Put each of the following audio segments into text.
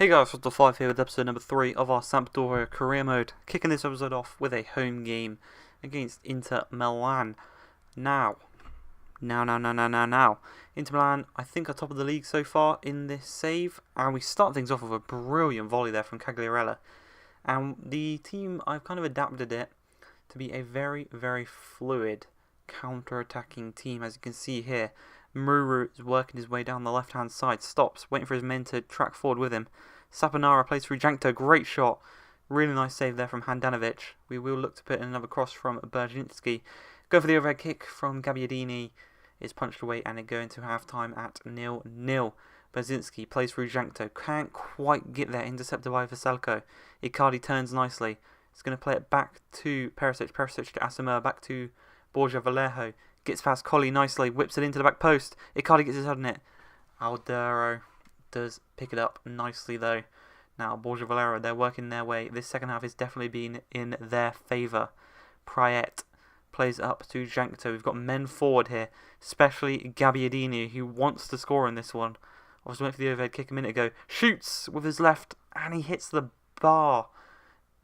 Hey guys, what's the 5 here with episode number 3 of our Sampdoria career mode. Kicking this episode off with a home game against Inter Milan. Now. Inter Milan, I think, are top of the league so far in this save. And we start things off with a brilliant volley there from Cagliarella. And the team, I've kind of adapted it to be a very, very fluid counter-attacking team, as you can see here. Muru is working his way down the left-hand side, stops, waiting for his men to track forward with him. Saponara plays through Jankto, great shot. Really nice save there from Handanovic. We will look to put in another cross from Berginski. Go for the overhead kick from Gabbiadini. It's punched away and it going to half-time at 0-0. Berzinski plays through Jankto, can't quite get there, intercepted by Vaselko. Icardi turns nicely. It's going to play it back to Perisic to Asamoah, back to Borja Vallejo. Gets past Colli nicely, whips it into the back post. Icardi gets his head on it. Aldero does pick it up nicely though. Now Borja Vallejo, they're working their way. This second half has definitely been in their favour. Prayet plays up to Jankto. We've got men forward here, especially Gabbiadini, who wants to score in this one. I was waiting for the overhead kick a minute ago. Shoots with his left and he hits the bar.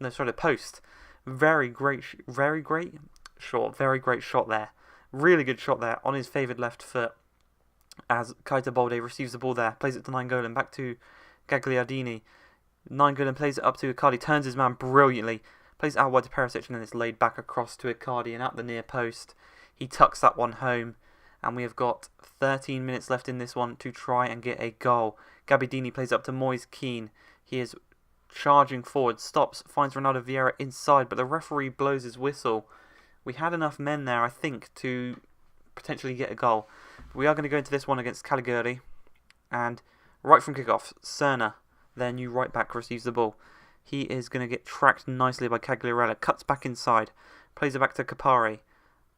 No, sorry, the post. Very great shot there. Really good shot there on his favoured left foot as Keita Balde receives the ball there. Plays it to Nainggolan, back to Gagliardini. Nainggolan plays it up to Icardi, turns his man brilliantly. Plays it out wide to Perisic and then it's laid back across to Icardi and at the near post. He tucks that one home and we have got 13 minutes left in this one to try and get a goal. Gabbiadini plays up to Moise Kean. He is charging forward, stops, finds Ronaldo Vieira inside, but the referee blows his whistle. We had enough men there, I think, to potentially get a goal. We are going to go into this one against Caligari. And right from kickoff, Serna, their new right back, receives the ball. He is going to get tracked nicely by Cagliarella. Cuts back inside. Plays it back to Capari.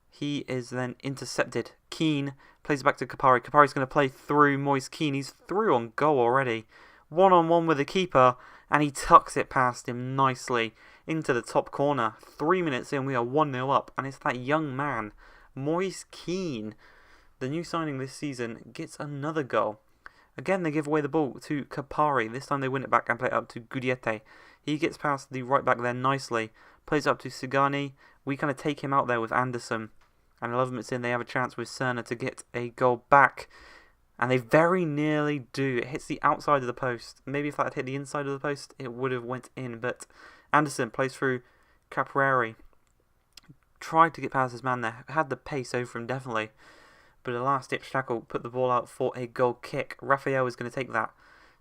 He is then intercepted. Keane plays it back to Capari. Capari's going to play through Moise Kean. He's through on goal already. One-on-one with the keeper. And he tucks it past him nicely into the top corner. 3 minutes in, we are 1-0 up. And it's that young man, Moise Kean, the new signing this season, gets another goal. Again, they give away the ball to Capari. This time they win it back and play it up to Gudiete. He gets past the right back there nicely. Plays up to Sigani. We kind of take him out there with Anderson. And 11 minutes in, they have a chance with Serna to get a goal back. And they very nearly do. It hits the outside of the post. Maybe if that had hit the inside of the post, it would have went in. But Anderson plays through Caprari. Tried to get past his man there. Had the pace over him, definitely. But a last-ditch tackle put the ball out for a goal kick. Rafael is going to take that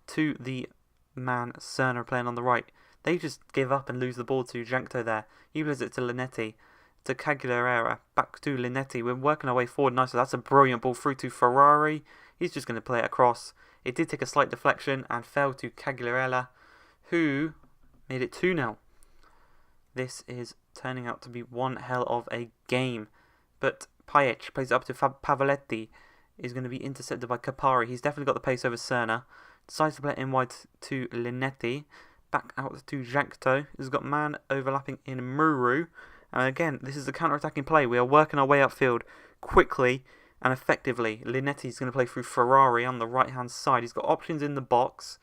to the man Serna playing on the right. They just give up and lose the ball to Jankto there. He plays it to Linetti. To Cagliarella. Back to Linetti. We're working our way forward nicely. That's a brilliant ball through to Ferrari. He's just going to play it across. It did take a slight deflection and fell to Cagliarella, who made it 2-0. This is turning out to be one hell of a game. But Pajic plays it up to Pavoletti. Is going to be intercepted by Capari. He's definitely got the pace over Serna. Decides to play it in wide to Linetti. Back out to Jankto. He's got man overlapping in Muru. And again, this is the counter-attacking play. We are working our way upfield quickly and effectively. Linetti's going to play through Ferrari on the right-hand side. He's got options in the box.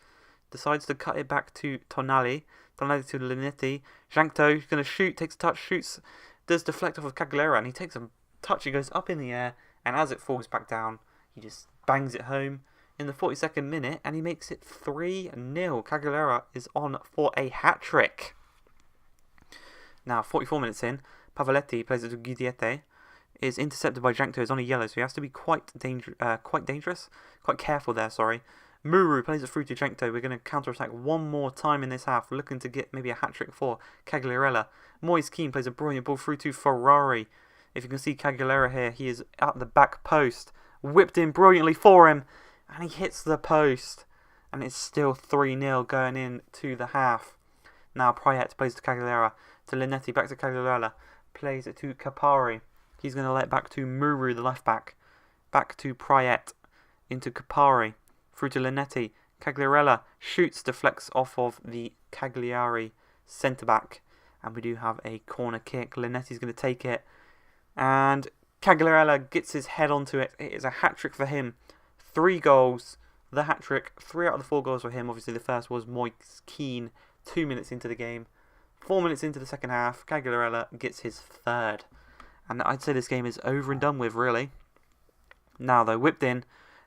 Decides to cut it back to Tonali. Tonali to Linetti. Jankto is going to shoot, takes a touch, shoots. Does deflect off of Cagliara and he takes a touch. He goes up in the air and as it falls back down, he just bangs it home in the 42nd minute and he makes it 3-0. Cagliara is on for a hat-trick. Now, 44 minutes in, Pavoletti plays it to Guidiete. Is intercepted by Jankto. Is on a yellow, so he has to be quite careful there. Sorry. Muru plays it through to Jankto. We're going to counter-attack one more time in this half, looking to get maybe a hat-trick for Cagliarella. Moise Kean plays a brilliant ball through to Ferrari. If you can see Cagliarella here, he is at the back post, whipped in brilliantly for him, and he hits the post, and it's still 3-0 going into the half. Now Prayet plays to Cagliara, to Linetti, back to Cagliarella, plays it to Capari. He's going to let it back to Muru, the left back. Back to Prayet, into Capari, through to Linetti. Cagliarella shoots, deflects off of the Cagliari centre-back. And we do have a corner kick. Linetti's going to take it. And Cagliarella gets his head onto it. It is a hat-trick for him. 3 goals, the hat-trick. 3 out of the 4 goals were him. Obviously, the first was Moise Kean 2 minutes into the game. 4 minutes into the second half, Cagliarella gets his 3rd. And I'd say this game is over and done with, really. Now, though, whipped in.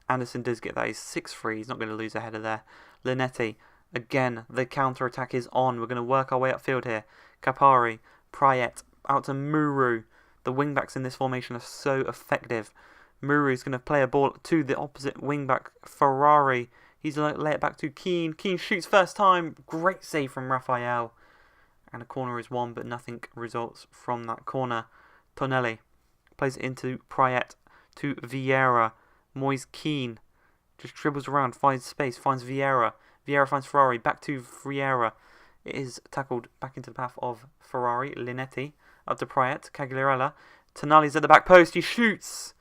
Anderson does get that. He's 6-3. He's not going to lose a header there. Linetti, again, the counter-attack is on. We're going to work our way upfield here. Capari, Prayet, out to Muru. The wing-backs in this formation are so effective. Muru is going to play a ball to the opposite wing-back, Ferrari. He's going to lay it back to Keane. Keane shoots first time. Great save from Raphael. And a corner is won, but nothing results from that corner. Tonelli plays it into Prayet to Vieira. Moise Kean just dribbles around, finds space, finds Vieira. Vieira finds Ferrari, back to Vieira. It is tackled back into the path of Ferrari. Linetti up to Prayet. Cagliarella. Tonali's at the back post. He shoots.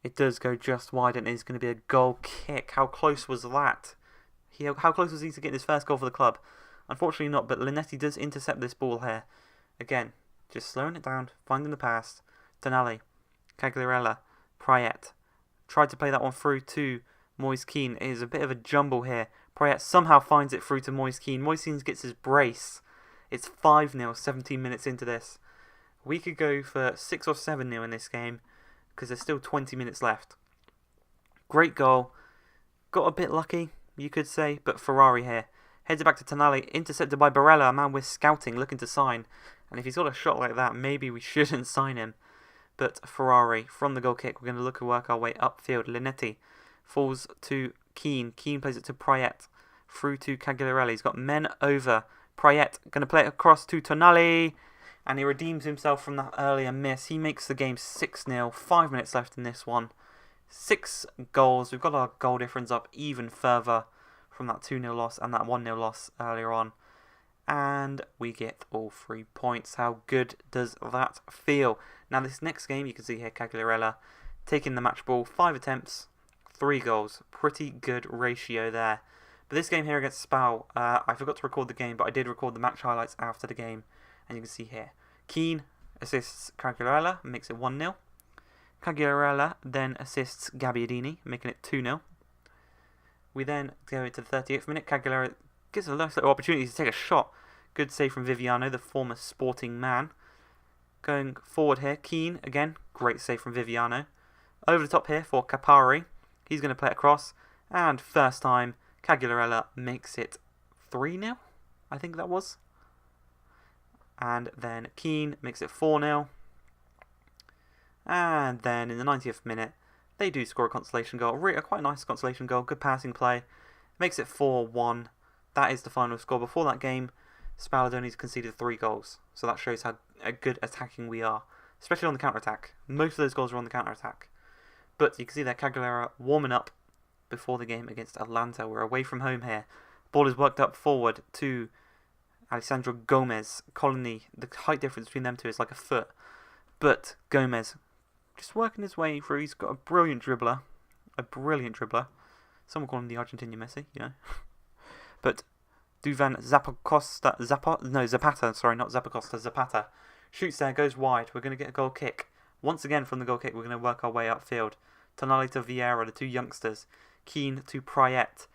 It does go just wide, and it is going to be a goal kick. How close was that? How close was he to getting his first goal for the club? Unfortunately not, but Linetti does intercept this ball here. Again, just slowing it down, finding the pass. Tonali, Cagliarella, Prayet. Tried to play that one through to Moise Kean. It is a bit of a jumble here. Prayet somehow finds it through to Moise Kean. Moise Kean gets his brace. It's 5-0, 17 minutes into this. We could go for 6 or 7-0 in this game, because there's still 20 minutes left. Great goal. Got a bit lucky, you could say, but Ferrari here. Heads it back to Tonali, intercepted by Barella, a man we're scouting, looking to sign. And if he's got a shot like that, maybe we shouldn't sign him. But Ferrari, from the goal kick, we're going to look and work our way upfield. Linetti falls to Keane. Keane plays it to Prayet. Through to Cagliarella. He's got men over. Prayet going to play it across to Tonali. And he redeems himself from that earlier miss. He makes the game 6-0. 5 minutes left in this one. 6 goals. We've got our goal difference up even further from that 2-0 loss and that 1-0 loss earlier on. And we get all 3 points. How good does that feel? Now this next game, you can see here Cagliarella taking the match ball. 5 attempts, 3 goals. Pretty good ratio there. But this game here against Spal, I forgot to record the game, but I did record the match highlights after the game. And you can see here, Keane assists Cagliarella, makes it 1-0. Cagliarella then assists Gabbiadini, making it 2-0. We then go into the 38th minute. Cagliarella gets a nice little opportunity to take a shot. Good save from Viviano, the former Sporting man. Going forward here, Keane again. Great save from Viviano. Over the top here for Capari. He's going to play it across. And first time, Cagliarella makes it 3-0, I think that was. And then Keane makes it 4-0. And then in the 90th minute, they do score a consolation goal. A quite nice consolation goal. Good passing play. Makes it 4-1. That is the final score. Before that game, Spal had only conceded 3 goals. So that shows how good attacking we are. Especially on the counter-attack. Most of those goals were on the counter-attack. But you can see there, Cagliari warming up before the game against Atlanta. We're away from home here. Ball is worked up forward to Alessandro Gomez. Colony, the height difference between them two is like a foot. But Gomez just working his way through. He's got a brilliant dribbler. Someone call him the Argentinian Messi, you know. But Duvan Zapata, Zapata. Shoots there, goes wide. We're going to get a goal kick. Once again from the goal kick, we're going to work our way upfield. Tonali to Vieira, the 2 youngsters. Keane to Prayet.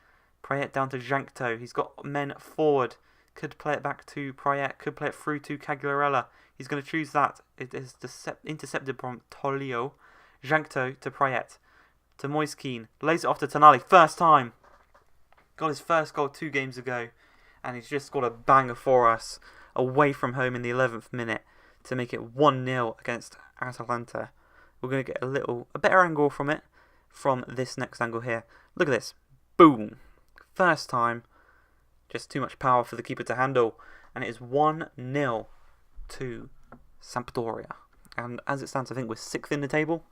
Prayet down to Jankto. He's got men forward. Could play it back to Prayet. Could play it through to Cagliarella. He's going to choose that. It is intercepted from Tolio. Jankto to Prayet. To Moise Kean. Lays it off to Tonali. First time. Got his first goal 2 games ago. And he's just got a banger for us. Away from home in the 11th minute. To make it 1-0 against Atalanta. We're going to get a better angle from it. From this next angle here. Look at this. Boom. First time. Just too much power for the keeper to handle. And it is 1-0 to Sampdoria. And as it stands, I think we're 6th in the table.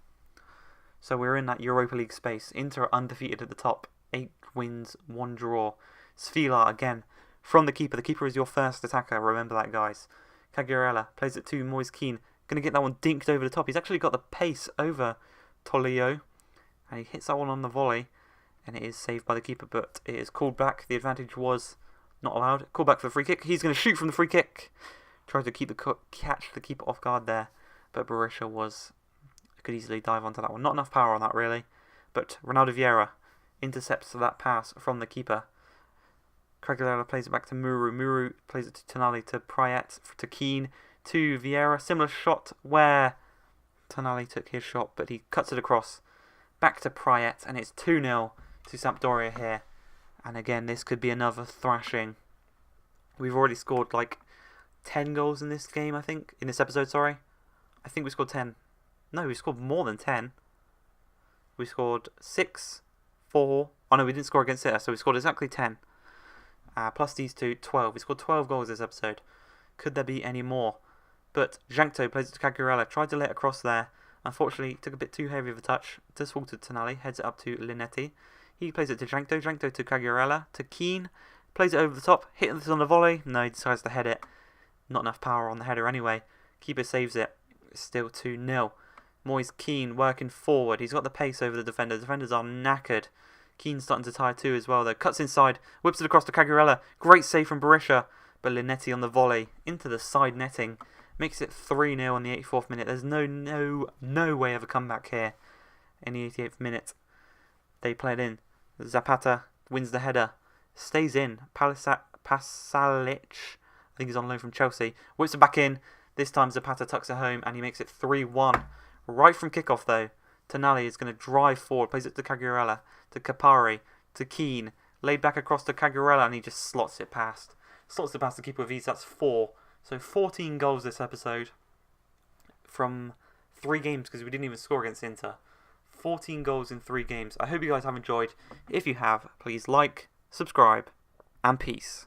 So we're in that Europa League space. Inter are undefeated at the top. 8 wins, 1 draw. Sfila again from the keeper. The keeper is your first attacker. Remember that, guys. Cagliarella plays it to Moise Kean. Going to get that one dinked over the top. He's actually got the pace over Tolio. And he hits that one on the volley. And it is saved by the keeper, but it is called back. The advantage was not allowed. Called back for the free kick. He's going to shoot from the free kick. Tried to catch the keeper off guard there. But Berisha could easily dive onto that one. Not enough power on that, really. But Ronaldo Vieira intercepts that pass from the keeper. Quagliarella plays it back to Muru. Muru plays it to Tonali, to Prayet, to Keane, to Vieira. Similar shot where Tonali took his shot, but he cuts it across. Back to Prayet, and it's 2-0 to Sampdoria here. And again, this could be another thrashing. We've already scored like 10 goals in this game, I think. In this episode, sorry. I think we scored 10. No, we scored more than 10. We scored 6, 4. Oh no, we didn't score against it, so we scored exactly 10. Plus these two, 12. We scored 12 goals this episode. Could there be any more? But Jankto plays it to Quagliarella. Tried to lay it across there. Unfortunately, took a bit too heavy of a touch. Just fall to Tonali. Heads it up to Linetti. He plays it to Jankto. Jankto to Quagliarella. To Keane. Plays it over the top. Hitting this on the volley. No, he decides to head it. Not enough power on the header anyway. Keeper saves it. Still 2-0. Moyes Keane working forward. He's got the pace over the defender. The defenders are knackered. Keane's starting to tire too as well though. Cuts inside. Whips it across to Quagliarella. Great save from Berisha. But Linetti on the volley. Into the side netting. Makes it 3-0 on the 84th minute. There's no way of a comeback here. In the 88th minute. They play it in. Zapata wins the header. Stays in. Pasalic. I think he's on loan from Chelsea. Whips it back in. This time Zapata tucks it home and he makes it 3-1. Right from kickoff though. Tonali is going to drive forward. Plays it to Quagliarella. To Capari. To Keane. Laid back across to Quagliarella and he just slots it past. Slots it past the keeper with ease. That's 4. So 14 goals this episode. From 3 games because we didn't even score against Inter. 14 goals in 3 games. I hope you guys have enjoyed. If you have, please like, subscribe, and peace.